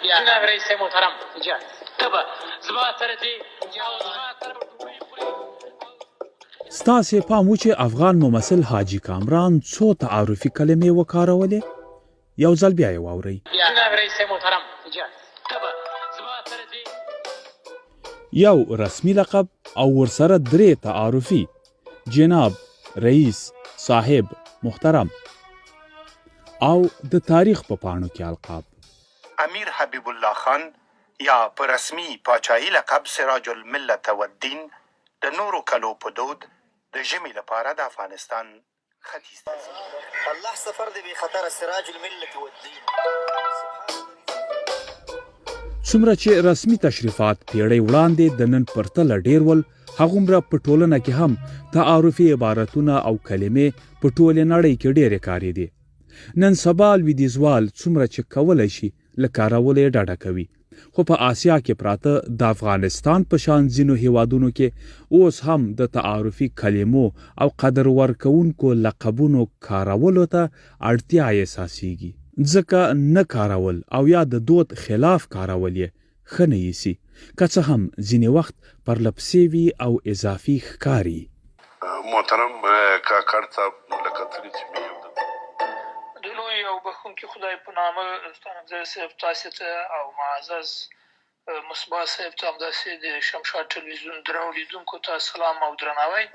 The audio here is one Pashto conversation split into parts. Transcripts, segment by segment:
جناب رئیس محترم تبه زما سره دې ستاسې پام و چې افغان ممثل حاجي کامران څو تعارفي کلمې وکارولې یو ځل بیا یې واورئ. جناب رئیس محترم تبه زما سره دې یو رسمي لقب او ورسره 3 تعارفي جناب رئیس صاحب محترم او د تاریخ په پاڼو کې القاب. امیر حبیب الله خان یا په رسمي پاچاهي لقب سراج الملت والدین د نورو کلو په دود د ژمي لپاره د افغانستان ختیځ ته ځي. الله سفر دی بې خطره سراج الملت والدین. څومره چې رسمي تشریفات پیړۍ وړاندې د نن پرتله ډېر ول، هغومره په ټولنه کې هم تعارفي عبارتونه او کلمې په ټولې نړۍ کې ډېرې کارېدې. نن سبا لویدیځوال څومره چې کولی شي له کارولو یې ډډه کوي، خو په آسیا کې پراته د افغانستان په شان ځینو هیوادونو کې اوس هم د تعارفي کلمو او قدر ورکوونکو لقبونو کارولو ته اړتیا احساسیږي، ځکه نه کارول او یا د دود خلاف کارول یې ښه نه ایسي، که څه هم ځینې وخت پرلپسې وي او اضافي ښکاري. محترم کاکړ صاحب لکه څنګه چې مې د لوی او بخښونکي خدای په نامه ستانمزی صاحب تاسې ته او معزز مصباح صاحب ته همداسې د شمشاد ټلویزیون درنو لیدونکو ته سلام او درناوی.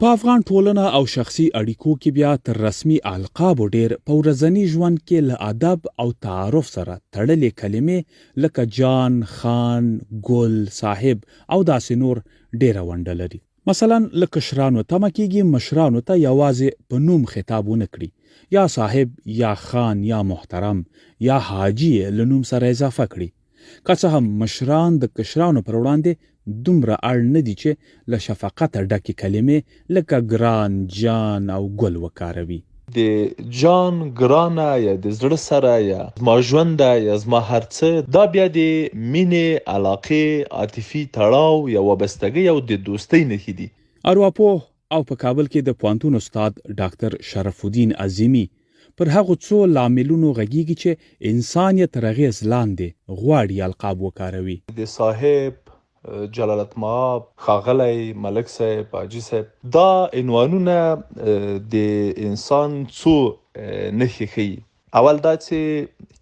په افغان ټولنه او شخصي اړیکو کې بیا تر رسمي القابو ډېر په ورځني ژوند کې له ادب او تعارف سره تړلې کلمې لکه جان، خان، ګل، صاحب او داسې نور ډېره ونډه لري. مثلا له کشرانو تمه کېږي مشرانو ته یوازې په نوم خطاب ونه کړي، یا صاحب یا خان یا محترم یا حاجي له نوم سره اضافه کړي، که څه هم مشران د کشرانو پر وړاندې دومره اړ نه دي چې له شفقته ډکې کلمې لکه ګران، جان او ګل وکاروي. د جان، ګرانه یا د زړه سره یا زما ژونده یا زما هر څه، دا بیا د مینې، علاقې، عاطفي تړاو یا وابستګۍ او د دوستۍ نښې دي. ارواپوه او په کابل کې د پوهنتون استاد ډاکټر شرف الدین عظیمي پر هغو څو لاملونو غږیږي چې انسان یې تر اغېز لاندې غواړي القاب وکاروي. د صاحب، جلالت مآب، ښاغلی، ملک صاحب، حاجي صاحب، دا عنوانونه د انسان څو نښې ښیي. اول دا چې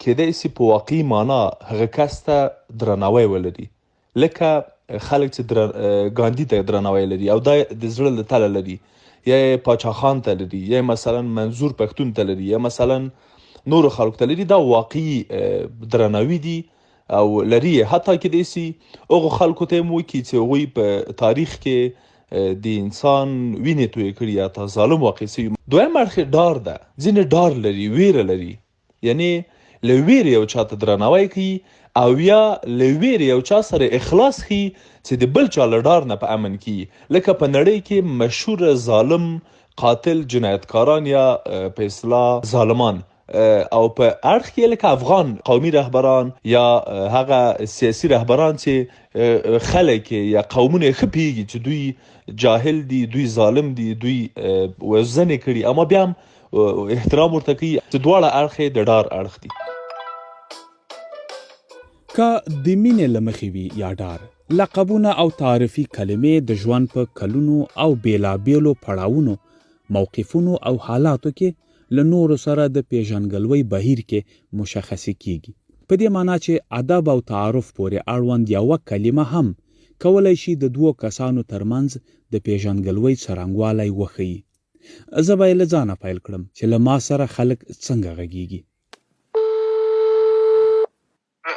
کیدای شي په واقعي معنا هغه کس ته درناوی ولري، لکه خلک چې ګاندي ته درناوی لري او دا د زړه له تله لري، یا پاچا خان ته لري، یا مثلا منظور پښتون ته لري، یا مثلا نورو خلکو ته لري. دا واقعي درناوي دي او لري. حتی کېدای شي هغو خلکو ته هم وکړي چې هغوی په تاریخ کې د انسان وینې تویې کړي یا تا ظالم واقع شوي. دویم اړخ ډار ده. ځینې ډار لري، ویره لري، یعنی له ویرې یو چا ته درناوی کوي او یا له ویرې یو چا سره اخلاص ښیي چې د بل چا له ډار نه په امن کیږي. لکه په نړۍ کې مشهور ظالم، قاتل، جنایتکاران یا په اصطلاح ظالمان، او په اړخ کې لکه افغان قومي رهبران یا هغه سیاسي رهبران چې خلک یا قومونه ښه پوهېږي چې دوی جاهل دي، دوی ظالم دي، دوی وژنې کړي، اما بیا هم احترام ورته کوي. چې دواړه اړخ یې د ډار اړخ دي. که د مینې له مخې وي یا ډار، لقبونه او تعارفي کلمې د ژوند په کلونو او بېلابېلو پړاوونو، موقفونو او حالاتو کې له نورو سره د پیژنګلوۍ بهیر کې مشخصې کیږي. په دې معنا چې ادب او تعارف پورې اړوند یوه کلمه هم کولی شي د دوو کسانو ترمنځ د پیژنګلوۍ څرنګوالی وښیي. زه به یې له ځانه پیل کړم چې له ما سره خلک څنګه غږیږي.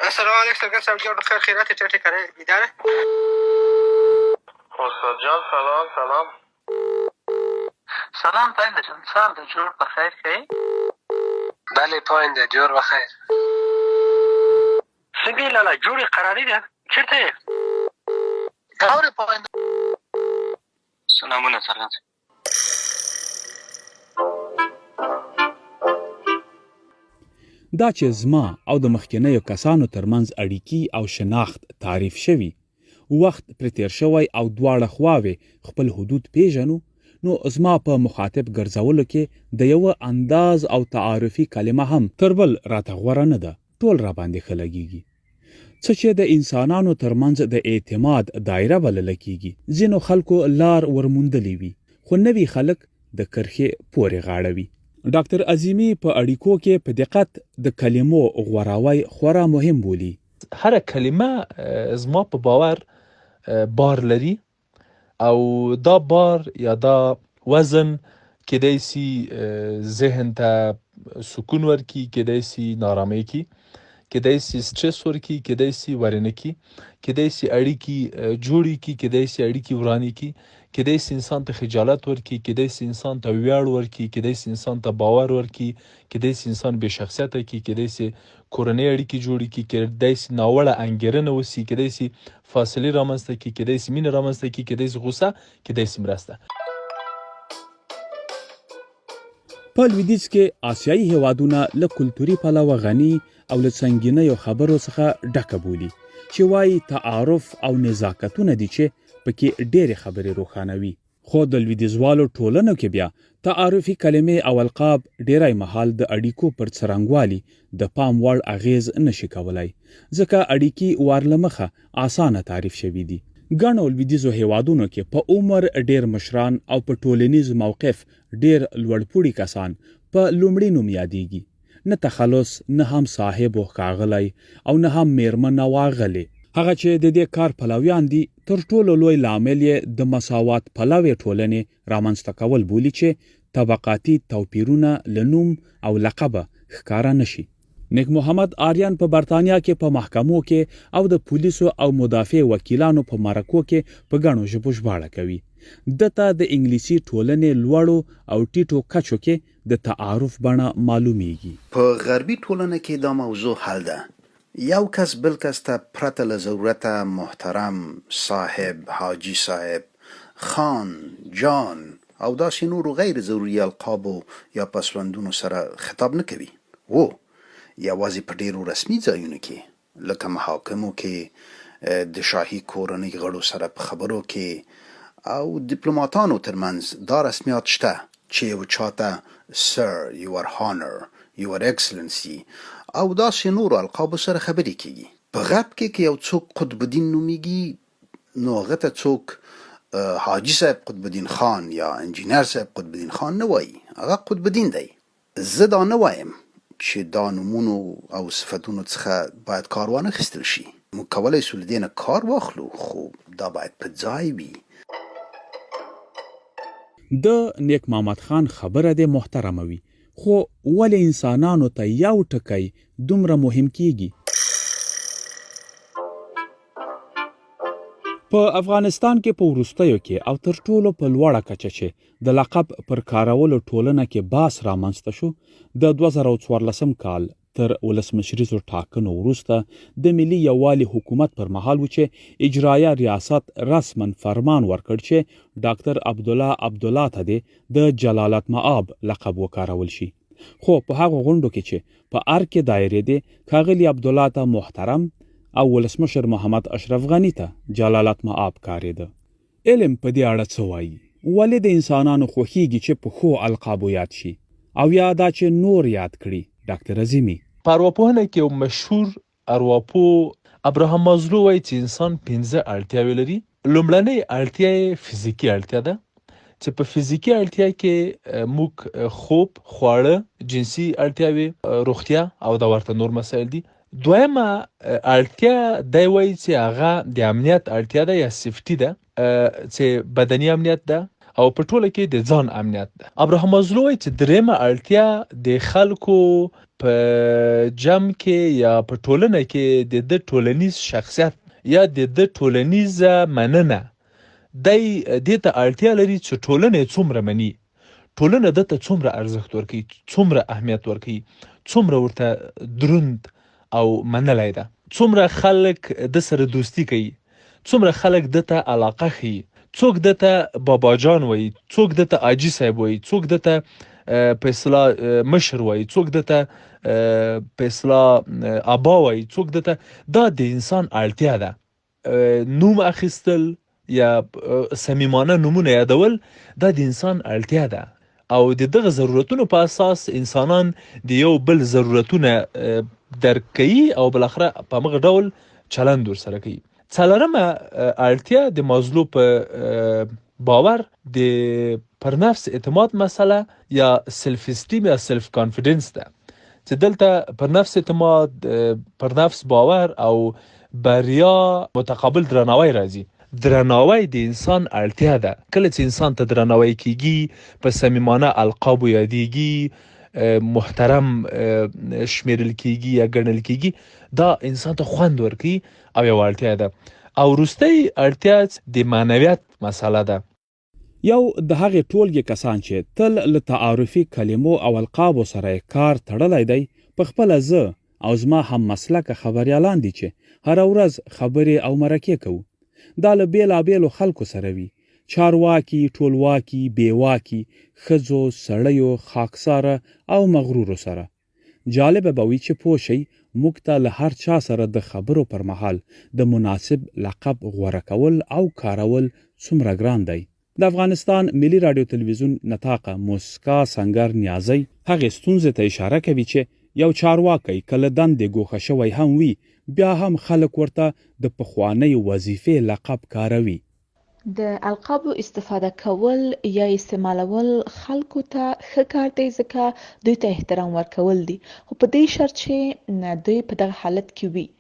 السلام علیکم څرګند صاحب، جوړ بخیر، خیرات یې ټټې کرے بیداره؟ استاد جان سلام. سلام پاینده جان، سهار د جوړ بخیر ښیې؟ بله پاینده، جوړ بخیر. څنګه یې لاله جوړې قراري ده؟ چېرته یې؟ اورې پاینده. سلامونه څرګند صاحب. دا چې زما او د مخکینیو کسانو ترمنځ اړیکې او شناخت تعریف شوي، وخت پرې تیر شوی او دواړه خواوې خپل حدود پیژنو، نو زما په مخاطب ګرځولو کې د یو انداز او تعارفي کلمه هم تر بل راته غوره نه ده، ټول را باندې ښه لګیږي. څه چې د انسانانو ترمنځ د اعتماد دایره بلله کیږي. ځینو خلکو لار ورموندلې وي، خو نوي خلک د کرښې پورې غاړوي. ډاکټر عظیمی په اړیکو کې په دقت د کلمو غوراوی خورا مهم بولي. هر کلمه زما په باور بار لري او دا بار یا دا وزن کېدای سي ذهن ته سکون ورکي، کېدای سي نارامۍ کی، کېدای سي سټرس ورکي، کېدای سي ورنه کی، کېدای سي اړیکې جوړې کی، کېدای سي اړیکې ورانې کی، کېدای سي انسان ته خجالت ورکي، کېدای سي انسان ته ویاړ ورکي، کېدای سي انسان ته باور ورکي، کېدای سي انسان بې شخصیته کی، کېدای سي کورنۍ اړیکې جوړې کی، کېدای سي ناوړه انګېرنه وسي، کېدای سي فاصلې رامنځته کی، کېدای سي مینه رامنځته کی، کېدای سي غوسه، کېدای سي مرسته. په لویدیځ کې آسیایي هیوادونه له کلتوري پلوه غني او له سنګینیو خبرو څخه ډکه بولي چې وایي تعارف او نزاکتونه دي چې پکې ډېرې خبرې روښانوي. خو د لویدیځوالو ټولنو کې بیا تعارفي کلمې او القاب ډېری مهال د اړیکو پر څرنګوالي د پام وړ اغیز نشي کولای، ځکه اړیکې وارلمخه اسانه تعریف شوي دي. ګڼو لویدیځو هیوادونو کې په عمر ډېر مشران او په ټولنیز موقف ډېر لوړپوړي کسان په لومړي نوم یادېږي. نه تخلص، نه هم صاحب او ښاغلی او نه هم میرمن او اغلې. هغه چې د دې کار پلویان دي تر ټولو لوی لامل یې د مساوات پلوي ټولنې رامنځته کول بولي چې طبقاتي توپیرونه له نوم او لقبه ښکاره نشي. نیک محمد آریان په برتانیا کې په محکمو کې او د پولیسو او مدافع وکیلانو په مرکو کې په ګڼو ژبو ژباړه کوي. دته د انګلیسي ټولنې لوړو او ټیټو کچو کې د تعارف بڼه معلومیږي. په غربي ټولنه کې دا موضوع حل ده. یو کس بل کس ته پرته له ضرورته محترم، صاحب، حاجی صاحب، خان، جان او داسې نورو غیر ضروري القابو یا پسوندونو سره خطاب نه کوي. یوازې په ډیرو رسمي ځایونو کې لکه محاکمو کې، د شاهي کورنۍ غړو سره په خبرو کې او ډیپلوماتانو ترمنځ دا رسمیات شته چې یو چاته سر، یور هانر، یور اکسلنسي او داسې نورو القابو سره خبرې کیږي. په غرب کې که یو څوک قطب الدین نومیږي نو هغه ته څوک حاجی صاحب قطب الدین خان یا انجینر صاحب قطب الدین خان نه وایي، هغه قطب الدین دی. زه دا نه وایم چې دا نومونو او صفتونو څخه باید کار وانه اخیستل شي. موږ کولی سو له دې نه کار واخلو، خو دا باید په ځای وي. د نیک محمد خان خبره د محترمه وي، خو ولې انسانانو ته یو ټکی دومره مهم کیږي؟ په افغانستان کې په وروستیو کې او تر ټولو په لوړه کچه چې د لقب پر کارولو ټولنه کې باس رامنځته شو، د 2014 کال تر ولسمشریزو ټاکنو وروسته د ملي یووالي حکومت پر مهال و چې اجرایه ریاست رسما فرمان ورکړ چې ډاکټر عبدالله ته د جلالت مآب لقب وکارول شي. خو په هغه غونډو کې چې په ارګ دایره دی ښاغلی عبدالله ته محترم او ولسمشر محمد اشرف غنی ته جلالت مآب کارېده. علم په دې اړه څه وایي؟ ولې د انسانانو خوښیږي چې په ښو القابو یاد شي او یا دا چې نور یاد کړي؟ ډاکټر عظیمی په ارواپوهنه کې یو مشهور ارواپوه ابراهام مازلو وایي چې انسان 5 اړتیاوې لري. لومړنۍ اړتیا یې فزیکي اړتیا ده چې په فزیکي اړتیا کې موږ خوب، خواړه، جنسي اړتیاوې، روغتیا او د ورته نور مسایل دي. دویمه اړتیا دی وایي چې هغه د امنیت اړتیا ده یا سیفټي ده، چې بدني امنیت ده او په ټوله کې د ځان امنیت ده. ابراهام مازلو وایي چې دریمه اړتیا د خلکو په جمع کې یا په ټولنه کې د ټولنیز شخصیت یا د ټولنیز مننه دی دې ته اړتیا لري چې ټولنه څومره مني، ټولنه دته څومره ارزښت ورکوي، څومره اهمیت ورکوي، څومره ورته دروند او منلی ده، څومره خلک د سره دوستی کوي، څومره خلک دته علاقه ښیي، څوک دته بابا جان وایي، څوک دته حاجي صاحب وایي، څوک دته په اصطلاح مشر وایي، څوک دته په اصطلاح ابا وایي، څوک دته. دا د انسان اړتیا ده. نوم اخیستل، یا صمیمانه نومونه یادول دا د انسان اړتیا ده او د دغه ضرورتونو په اساس انسانان د یو بل ضرورتونه درک کوي او بالاخره په همغه ډول چلند ورسره کوي. څلورمه اړتیا د مازلو په باور د پر نفس اعتماد مسله یا سلف استیم یا سلف کانفیډنس ده چې دلته پر نفس اعتماد، پر نفس باور او بریا متقابل درناوی راځي. درناوی د انسان اړتیا ده. کله چې انسان ته درناوی کیږي، په صمیمانه القابو یادیږي، محترم شمیرل کیږي یا ګڼل کیږي، دا انسان ته خوند ورکوي او یو اړتیا ده. او وروستی اړتیا د معنویت مسله ده. یو د هغې ټولګې کسان چې تل له تعارفي کلمو او القابو سره کار تړلی دی، په خپله زه او زما هم مسلکه خبریالان دي چې هره ورځ خبرې او مرکې کوو. دا له بیلابیلو خلکو سره وي، چارواکي، ټولواکي، بیواکي، ښځو، سړیو، خاکساره او مغرورو سره. جالبه به وي چې پوه شئ موږ ته له هر چا سره د خبرو پر مهال د مناسب لقب غوره کول او کارول څومره ګران دی. د افغانستان ملي رادیو تلویزیون نطاقه موسکا سنگر نیازی هغې ستونزې ته اشاره کوي چې یو چارواکی کله دندې ګوښه شوی هم وي، بیا هم خلک ورته د پخوانۍ وظیفې لقب کاروي. د القابو استفاده کول یا استعمالول خلکو ته ښه کار دی ځکه دوی ته احترام ورکول دي، خو په دې شرط چې دوی په دغه حالت کې وي.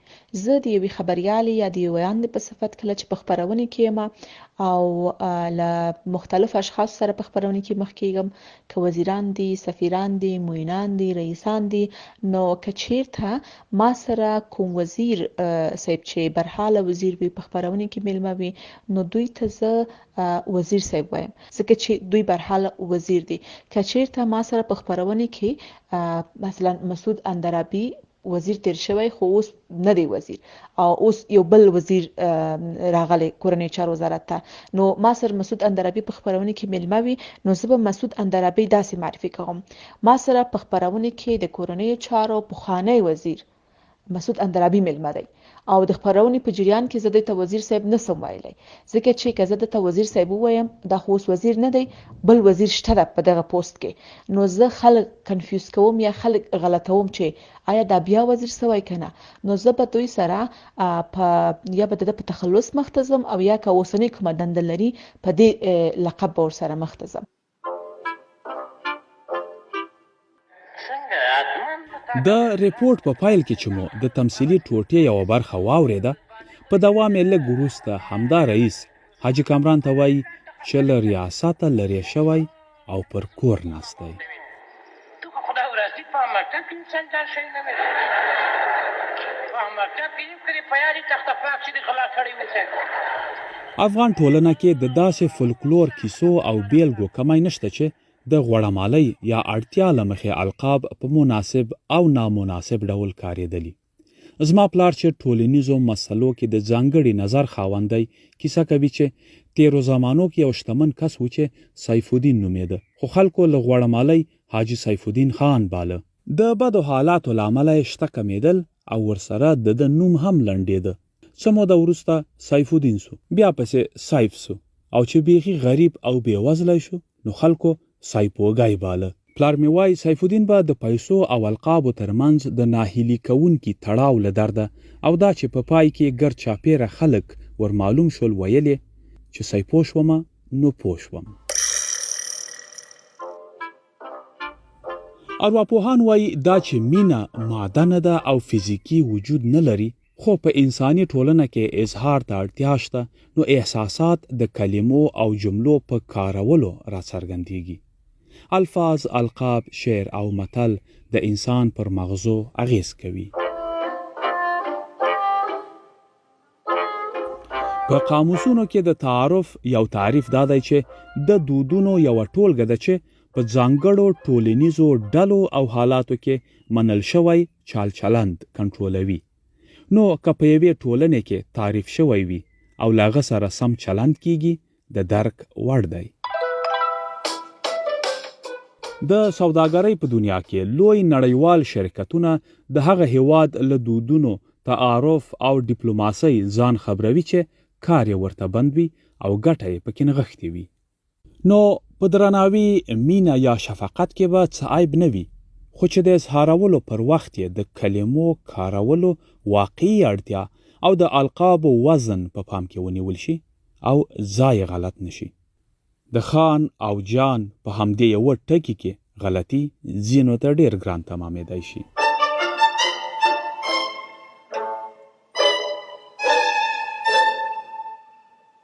زه د یوې خبریالې یا د یوې ویاندې په صفت کله چې په خپرونې کې یم او له مختلف اشخاص سره په خپرونې کې مخ کېږم، که وزیران دي، سفیران دي، معینان دي، رئیسان دي، نو که چیرته ما سره کوم وزیر صاحب چې برحاله وزیر وي په خپرونې کې میلمه وي، نو دوی ته زه وزیر صاحب وایم ځکه چې دوی برحاله وزیر دي. که چیرته ما سره په خپرونې کې مثلا مسعود اندرابي وزیر تیر شوی خو اوس نه دی وزیر او اوس یو بل وزیر راغلی کورنۍ چارو وزارت ته، نو ما سره مسعود اندرابي په خپرونې کې میلمه وي، نو زه به مسعود اندرابي داسې معرفي کوم. ما سره په خپرونې کې د کورنۍ چارو پخوانی وزیر مسعود اندرابي میلمه دی او د خپرونې په جریان کې زه دوی ته وزیر صاحب نسم ویلی ځکه چې که زه دته وزیر صاحب ووایم دا خو اوس وزیر نه دی، بل وزیر شته ده په دغه پوسټ کې، نو زه خلک کنفیوز کوم یا خلک غلطوم چې آیا دا بیا وزیر سوی که نه. نو زه به دوی سره یا به د په تخلص مخ ته ځم او یا که اوسنۍ کومه دنده لري په دې لقب به ورسره مخ ته ځم. د رپوټ په پایل کې چې مو د تمثیلي ټوټې یوه برخه واورېده، په دوام یې لږ وروسته همدا رئیس حاجي کامران ته وایي چې له ریاسته لرې شوی او پر کور ناست دی. تو که خدا وراستی په مکتب کې انسان دا شی نه وي، په مکتب کې یم کړي په یادې تخته پاک چې دې غلا کړی وي. افغان ټولنه کې د داسې فولکلور کیسو او بیلګو کمی نشته چې د غوړمالۍ یا اړتیا له مخې القاب په مناسب او نامناسب ډول کارېدلي. زما پلار چې ټولنیزو مسلو کې د ځانګړي نظر خاوند دی، کیسه کوي چې تیرو زمانو کې یو شتمن کس و چې سیف الدین نومېده، خو خلکو له غوړمالۍ حاجي سیف الدین خان باله. د بدو حالاتو له امله یې شته کمېدل او ورسره د نوم هم لنډېده. څه موده وروسته سیف الدین سو، بیا پسې سیف سو، او چې بیخي غریب او بېوزلی شو نو خلکو سایپوګای باله. پلار مې وایي سیف الدین به د پیسو او القابو ترمنځ د ناهیلي کوونکي تړاو له درده او دا چې په پای کې ګرد چاپېره خلک ور معلوم شول ویلې چې سیپو شومه نو پوه شوم. ارواپوهان وایي دا چې مینه ماده نه ده او فزیکي وجود نه لري، خو په انساني ټولنه کې اظهار ته اړتیا شته، نو احساسات د کلمو او جملو په کارولو راڅرګندېږي. الفاظ، القاب، شعر او متل د انسان پر مغزو اغیز کوي. په قاموسونو کې د تعارف یو تعریف دا دی چې د دودونو یوه ټولګه ده چې په ځانګړو ټولنیزو ډلو او حالاتو کې منل شوی چال چلند کنټرولوي. نو که په یوې ټولنې کې تعریف شوی وي او له هغه سره سم چلند کیږي د درک وړ دی. د سوداګرۍ په دنیا کې لوی نړیوال شرکتونه د هغه هیواد له دودونو، تعارف او ډیپلوماسۍ ځان خبروي چې کار یې ورته بند وي او ګټه یې پکې نغښتې وي. نو په درناوي، مینه یا شفقت کې به څه عیب نه وي، خو چې د اظهارولو پر وخت یې د کلمو کارولو واقعي اړتیا او د القابو وزن په پام کې ونیول شي او ځای غلط نشي. د خان او جان په همدې یو ټکي کې غلطي ځینو ته ډیر ګران تمامېدای شي.